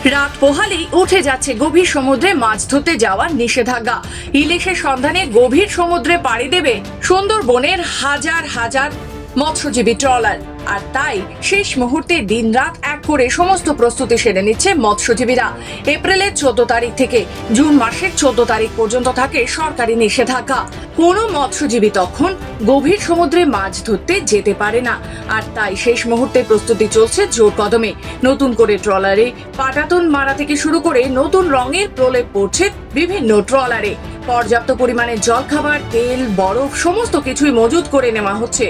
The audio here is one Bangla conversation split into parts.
রাত পোহালেই উঠে যাচ্ছে গভীর সমুদ্রে মাছ ধরতে যাওয়ার নিষেধাজ্ঞা। ইলিশের সন্ধানে গভীর সমুদ্রে পাড়ি দেবে সুন্দরবনের হাজার হাজার মৎস্যজীবী ট্রলার। আর তাই শেষ মুহূর্তে দিনরাত এক করে সমস্ত প্রস্তুতি সেরে নিচ্ছে মৎস্যজীবীরা। এপ্রিলের 14 তারিখ থেকে জুন মাসের 14 তারিখ পর্যন্ত থাকে সরকারি নিষেধাজ্ঞা। কোনো মৎস্যজীবী তখন গভীর সমুদ্রে মাছ ধরতে যেতে পারে না। আর তাই শেষ মুহূর্তে প্রস্তুতি চলছে জোর কদমে। নতুন করে ট্রলারে পাটাতন মারা থেকে শুরু করে নতুন রঙের প্রলেপ পড়ছে বিভিন্ন ট্রলারে। পর্যাপ্ত পরিমাণে জলখাবার, তেল, বরফ সমস্ত কিছুই মজুত করে নেওয়া হচ্ছে।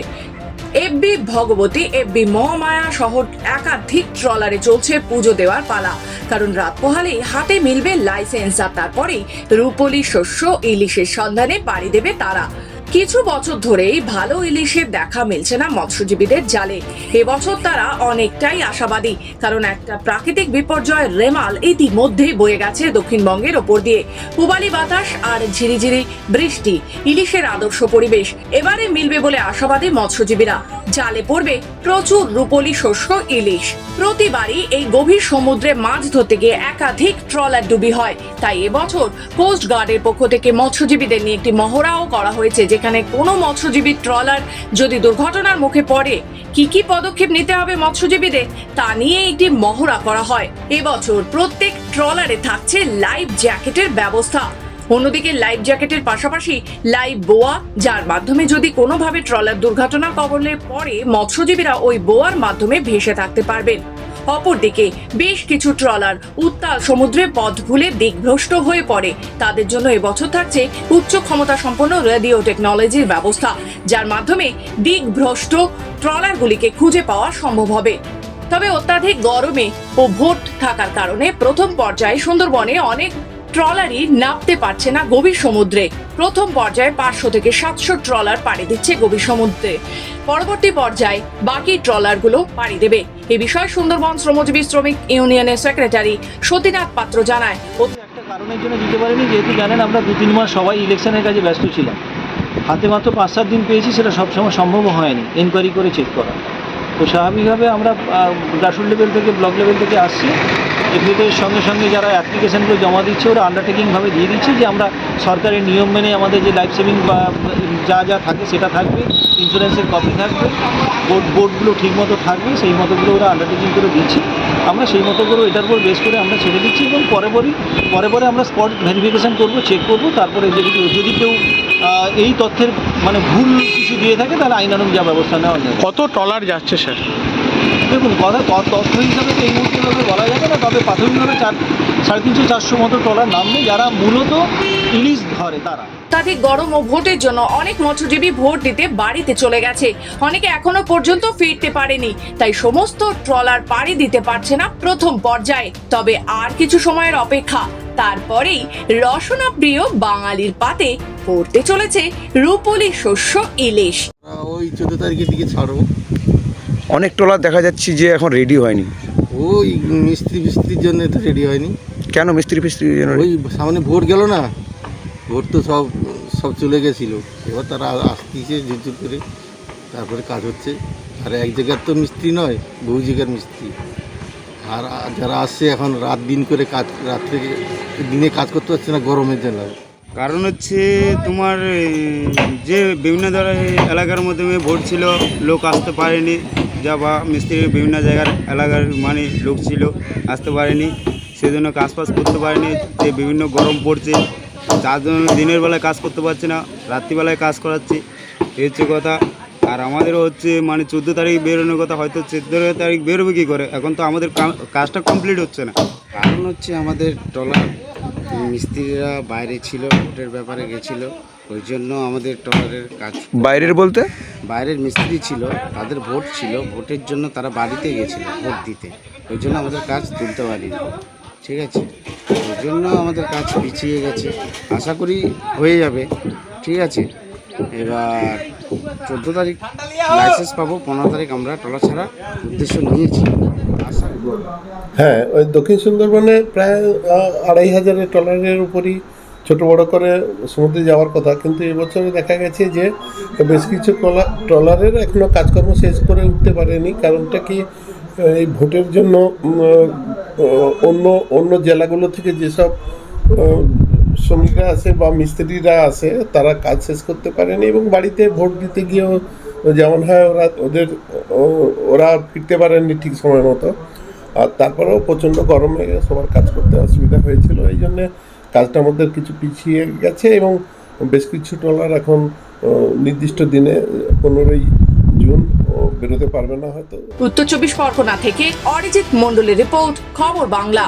এফবি ভগবতী, এফবি মহামায়া সহ একাধিক ট্রলারে চলছে পুজো দেওয়ার পালা। কারণ রাত পোহালেই হাতে মিলবে লাইসেন্স, আর তারপরেই রূপলি শস্য ইলিশের সন্ধানে পাড়ি দেবে তারা। কিছু বছর ধরেই ভালো ইলিশের দেখা মিলছে না মৎস্যজীবীদের জালে। এবছর তারা অনেকটাই আশাবাদী, কারণ একটা প্রাকৃতিক বিপর্যয় রেমাল ইতিমধ্যেই বয়ে গেছে দক্ষিণবঙ্গের ওপর দিয়ে। পূবালি বাতাস আর ঝিরিঝিরি বৃষ্টি, ইলিশের আদর্শ পরিবেশ। এবারে মিলবে বলে আশাবাদী মৎস্যজীবীরা। জালে পড়বে প্রচুর রূপলি শস্য ইলিশ। প্রতিবারই এই গভীর সমুদ্রে মাছ ধরতে গিয়ে একাধিক ট্রলার ডুবি হয়। তাই এবছর কোস্ট গার্ডের পক্ষ থেকে মৎস্যজীবীদের নিয়ে একটি মহড়াও করা হয়েছে, যেখানে কোনো মৎস্যজীবী ট্রলার যদি দুর্ঘটনার মুখে পড়ে কি কি পদক্ষেপ নিতে হবে মৎস্যজীবীদের তা নিয়ে একটি মহড়া করা হয়। এবছর প্রত্যেক ট্রলারে থাকছে লাইফ জ্যাকেটের ব্যবস্থা। অন্যদিকে লাইফ জ্যাকেটের পাশাপাশি লাইফ বোয়া, যার মাধ্যমে যদি কোনোভাবে ট্রলার দুর্ঘটনার কবলে পড়ে মৎস্যজীবীরা ওই বোয়ার মাধ্যমে ভেসে থাকতে পারবেন। অপরদিকে বেশ কিছু ট্রলার উত্তাল সমুদ্রে পথ ভুলে দিকভ্রষ্ট হয়ে পড়ে। তাদের জন্য এবছর থাকছে উচ্চ ক্ষমতা সম্পন্ন রেডিও টেকনোলজির ব্যবস্থা, যার মাধ্যমে দিকভ্রষ্ট ট্রলারগুলিকে খুঁজে পাওয়া সম্ভব হবে। তবে অত্যাধিক গরমে ও ভোট থাকার কারণে প্রথম পর্যায়ে সুন্দরবনে অনেক ট্রলারই নামতে পারছে না গভীর সমুদ্রে। প্রথম পর্যায়ে 500 থেকে 700 ট্রলার পাড়ি দিচ্ছে গভীর সমুদ্রে। পরবর্তী পর্যায়ে বাকি ট্রলারগুলো পাড়ি দেবে। এ বিষয়ে সুন্দরবন শ্রমজীবী শ্রমিক ইউনিয়নের সেক্রেটারি সতীনাথ পাত্র জানায়, একটা কারণের জন্য দিতে পারিনি, যেহেতু জানেন আমরা 2-3 মাস সবাই ইলেকশনের কাজে ব্যস্ত ছিলাম। হাতে মাত্র 5-7 দিন পেয়েছি, সেটা সবসময় সম্ভব হয়নি এনকোয়ারি করে চেক করা। তো স্বাভাবিকভাবে আমরা গ্রাসরুট লেভেল থেকে ব্লক লেভেল থেকে আসছি। এফবিদের সঙ্গে সঙ্গে যারা অ্যাপ্লিকেশানগুলো জমা দিচ্ছে ওরা আন্ডারটেকিংভাবে দিয়ে দিচ্ছে যে আমরা সরকারের নিয়ম মেনে আমাদের যে লাইফ সেভিং বা যা যা থাকে সেটা থাকবে, ইন্স্যুরেন্সের কপি থাকবে, বোর্ডগুলো ঠিকমতো থাকবে, সেই মতোগুলো ওরা আন্ডারটেকিং করে দিচ্ছে। আমরা সেই মতো করে এটার উপর বেস করে আমরা ছেড়ে দিচ্ছি এবং পরে আমরা স্পট ভেরিফিকেশান করবো, চেক করবো। তারপরে যদি কেউ এই তথ্যের ভুল কিছু দিয়ে থাকে তাহলে আইনানুগ যা ব্যবস্থা নেওয়া যায়। কত ট্রলার যাচ্ছে স্যার? দেখুন, তথ্য হিসাবে তো এই মুহূর্তে বলা যাবে না, তবে প্রাথমিকভাবে 350-400 মতো ট্রলার নামবে যারা মূলত ইলিশ ধরে তারা। অত্যাধিক গরম ও ভোটের জন্য অনেক মৎস্যজীবী ভোট দিতে বাড়িতে চলে গেছে। অনেকে এখনো পর্যন্ত ফিরতে পারেনি, তাই সমস্ত ট্রলার পাড়ি দিতে পারছে না প্রথম পর্যায়ে। তবে আর কিছু সময়ের অপেক্ষা, তারপরেই রসনা প্রিয় বাঙালির পাতে পড়তে চলেছে রূপলি শস্য ইলিশ। ওই 14 তারিখের দিকে ছাড়বো। অনেক ট্রলার দেখা যাচ্ছে যে এখন রেডি হয়নি। ওই মিস্ত্রির জন্য তো রেডি হয়নি। কেন মিস্ত্রির জন্য? ওই সামনে ভোট গেল না, ভোট তো সব চলে গেছিলো। এবার তারা আসতেছে জোর করে, তারপরে কাজ হচ্ছে। আর এক জায়গার তো মিস্ত্রি নয়, বহু জায়গার মিস্ত্রি। আর যারা আসছে এখন রাত দিন করে কাজ, রাত্রে দিনে কাজ করতে পারছে না গরমের জন্য। কারণ হচ্ছে তোমার যে বিভিন্ন ধরনের এলাকার মধ্যে ভোট ছিল, লোক আসতে পারেনি, যা বা মিস্ত্রির বিভিন্ন জায়গার এলাকার লোক ছিল, আসতে পারেনি, সেজন্য কাজ করতে পারেনি। যে বিভিন্ন গরম পড়ছে, যার জন্য দিনের বেলায় কাজ করতে পারছে না, রাত্রিবেলায় কাজ করাচ্ছি, এই হচ্ছে কথা। আর আমাদেরও হচ্ছে 14 তারিখ বেরোনোর কথা, হয়তো 14 তারিখ বেরোবে কী করে, এখন তো আমাদের কাজটা কমপ্লিট হচ্ছে না। কারণ হচ্ছে আমাদের ট্রলার মিস্ত্রিরা বাইরে ছিল, ভোটের ব্যাপারে গেছিলো, ওই জন্য আমাদের ট্রলারের কাজ। বাইরের বলতে? বাইরের মিস্ত্রি ছিল, তাদের ভোট ছিল, ভোটের জন্য তারা বাড়িতে গেছিলো ভোট দিতে, ওই জন্য আমাদের কাজ তুলতে পারিনি। ঠিক আছে, ওই জন্য আমাদের কাজ পিছিয়ে গেছে। আশা করি হয়ে যাবে। ঠিক আছে, এবার 14 তারিখ লাইসেন্স পাবো, 15 তারিখ আমরা ট্রলার ছাড়া উদ্দেশ্য নিয়েছি। হ্যাঁ, ওই দক্ষিণ সুন্দরবনে প্রায় 2500 ট্রলারের উপরই ছোট বড় করে সমুদ্রে যাওয়ার কথা, কিন্তু এবছরে দেখা গেছে যে বেশ কিছু ট্রলারের এখনও কাজকর্ম শেষ করে উঠতে পারেনি। কারণটা কি, এই ভোটের জন্য অন্য অন্য জেলাগুলো থেকে যেসব শ্রমিকরা আছে বা মিস্ত্রিরা আছে তারা কাজ শেষ করতে পারেনি এবং বাড়িতে ভোট দিতে গিয়েও যেমন হয় ওরা ফিরতে পারেননি ঠিক সময় মতো। আর তারপরেও প্রচণ্ড গরমে সবার কাজ করতে অসুবিধা হয়েছিল, এই জন্যে কাজটা আমাদের কিছু পিছিয়ে গেছে এবং বেশ কিছু ট্রলার এখন নির্দিষ্ট দিনে 15ই জুন বেরোতে পারবে না হয়তো। উত্তর 24 পরগনা থেকে অরিজিৎ মণ্ডলের রিপোর্ট, খবর বাংলা।